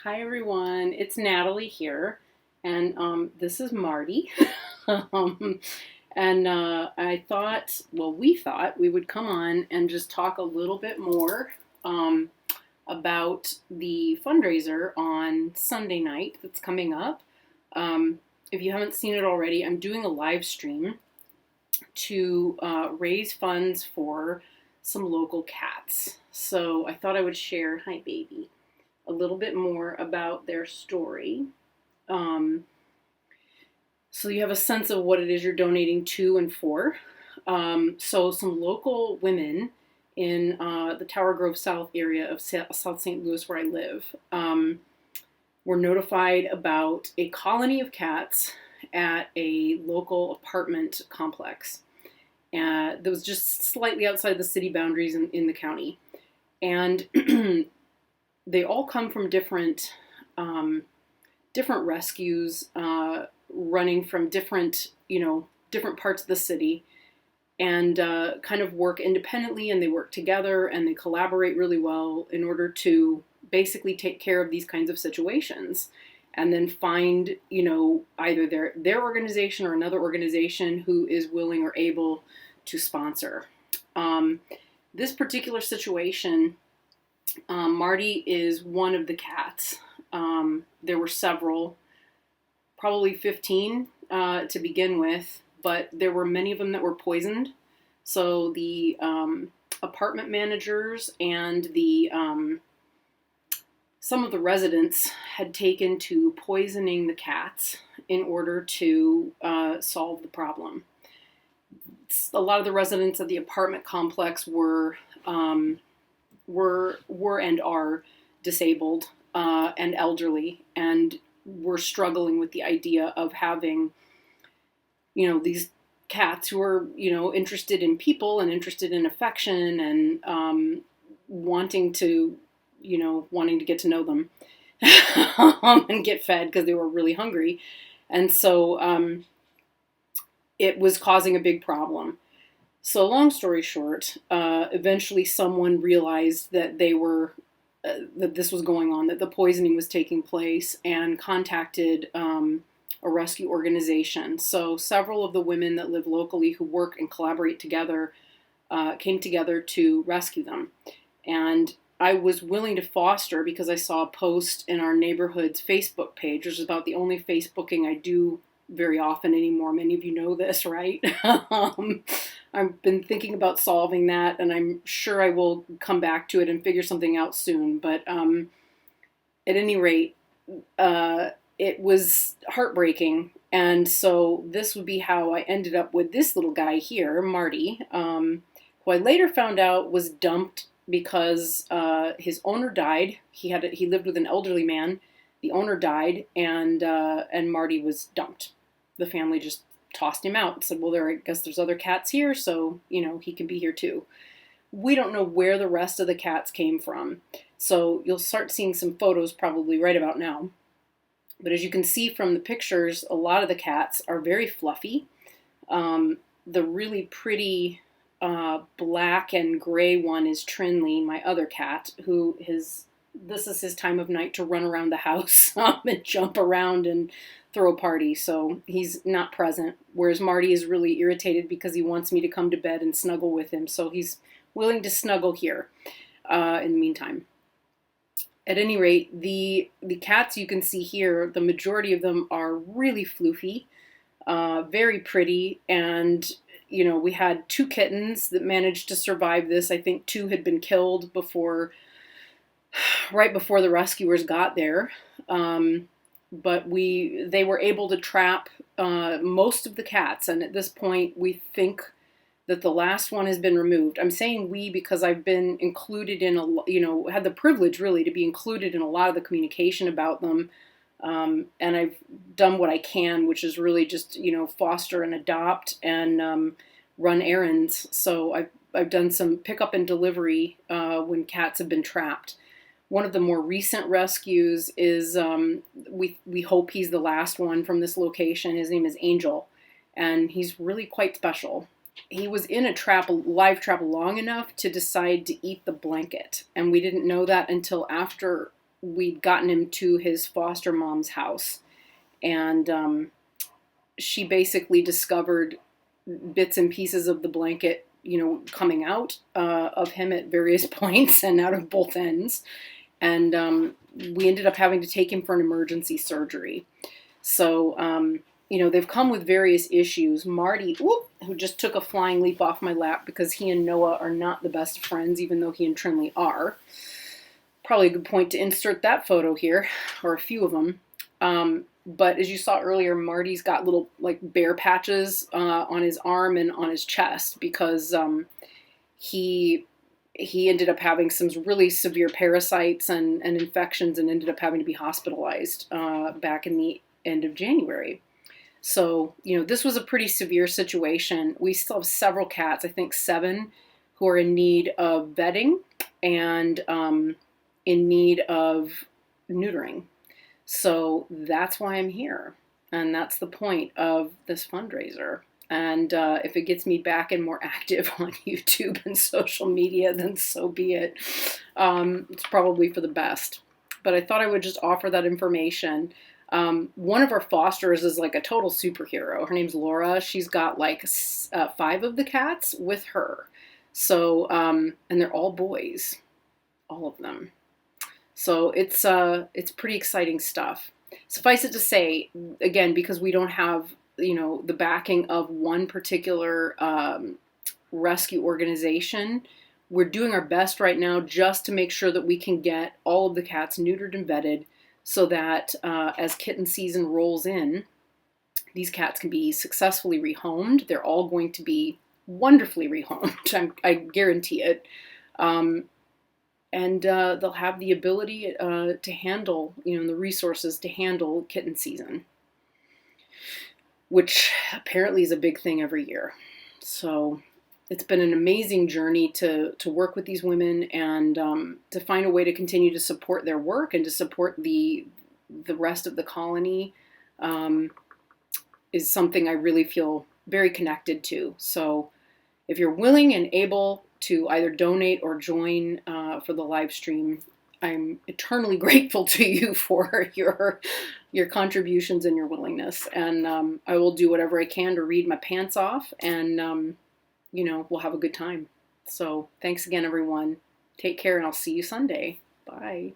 Hi everyone, it's Natalie here, and this is Marty. um, we thought we would come on and just talk a little bit more about the fundraiser on Sunday night that's coming up. If you haven't seen it already, I'm doing a live stream to raise funds for some local cats. So I thought I would share, hi baby, a little bit more about their story. Um, so you have a sense of what it is you're donating to and for. So some local women in the Tower Grove South area of South St. Louis, where I live, were notified about a colony of cats at a local apartment complex that was just slightly outside the city boundaries in the county. And they all come from different rescues, running from different parts of the city, and kind of work independently, and they work together and they collaborate really well in order to basically take care of these kinds of situations, and then find either their organization or another organization who is willing or able to sponsor. This particular situation, Marty is one of the cats. There were several, probably 15 to begin with, but there were many of them that were poisoned. So the apartment managers and some of the residents had taken to poisoning the cats in order to solve the problem. A lot of the residents of the apartment complex were and are disabled and elderly, and were struggling with the idea of having, these cats who are, interested in people and interested in affection and wanting to get to know them and get fed because they were really hungry. And so it was causing a big problem. So long story short, eventually someone realized that that this was going on, that the poisoning was taking place, and contacted a rescue organization. So several of the women that live locally who work and collaborate together came together to rescue them. And I was willing to foster because I saw a post in our neighborhood's Facebook page, which is about the only Facebooking I do very often anymore. Many of you know this, right? I've been thinking about solving that, and I'm sure I will come back to it and figure something out soon. But at any rate, it was heartbreaking. And so this would be how I ended up with this little guy here, Marty, who I later found out was dumped because his owner died. He lived with an elderly man. The owner died, and Marty was dumped. The family just tossed him out and said, well, I guess there's other cats here, so, he can be here too. We don't know where the rest of the cats came from. So you'll start seeing some photos probably right about now. But as you can see from the pictures, a lot of the cats are very fluffy. The really pretty black and gray one is Trinley, my other cat, this is his time of night to run around the house and jump around and throw a party, so he's not present. Whereas Marty is really irritated because he wants me to come to bed and snuggle with him, so he's willing to snuggle here in the meantime. At any rate, the cats you can see here, the majority of them are really floofy, very pretty, and we had 2 kittens that managed to survive this. I think 2 had been killed right before the rescuers got there. But they were able to trap most of the cats, and at this point we think that the last one has been removed. I'm saying we because I've been included in had the privilege really to be included in a lot of the communication about them, and I've done what I can, which is really just foster and adopt and run errands. So I've done some pickup and delivery when cats have been trapped. One of the more recent rescues is, we hope he's the last one from this location. His name is Angel, and he's really quite special. He was in a live trap long enough to decide to eat the blanket, and we didn't know that until after we'd gotten him to his foster mom's house, and she basically discovered bits and pieces of the blanket, coming out of him at various points and out of both ends. And we ended up having to take him for an emergency surgery. So, they've come with various issues. Marty, who just took a flying leap off my lap because he and Noah are not the best friends, even though he and Trinley are. Probably a good point to insert that photo here, or a few of them. But as you saw earlier, Marty's got little bear patches on his arm and on his chest because he ended up having some really severe parasites and infections and ended up having to be hospitalized back in the end of January. So, this was a pretty severe situation. We still have several cats, I think 7, who are in need of vetting and in need of neutering. So that's why I'm here. And that's the point of this fundraiser. And if it gets me back and more active on YouTube and social media, then so be it. It's probably for the best. But I thought I would just offer that information. One of our fosters is like a total superhero. Her name's Laura. She's got 5 of the cats with her. So, and they're all boys, all of them. So it's pretty exciting stuff. Suffice it to say, again, because we don't have, the backing of one particular rescue organization, we're doing our best right now just to make sure that we can get all of the cats neutered and vetted so that as kitten season rolls in, these cats can be successfully rehomed. They're all going to be wonderfully rehomed. I guarantee it. And they'll have the ability to handle, the resources to handle kitten season, which apparently is a big thing every year. So it's been an amazing journey to work with these women and to find a way to continue to support their work and to support the rest of the colony is something I really feel very connected to. So if you're willing and able to either donate or join for the live stream, I'm eternally grateful to you for your contributions and your willingness. And I will do whatever I can to read my pants off, and we'll have a good time. So thanks again, everyone. Take care, and I'll see you Sunday. Bye.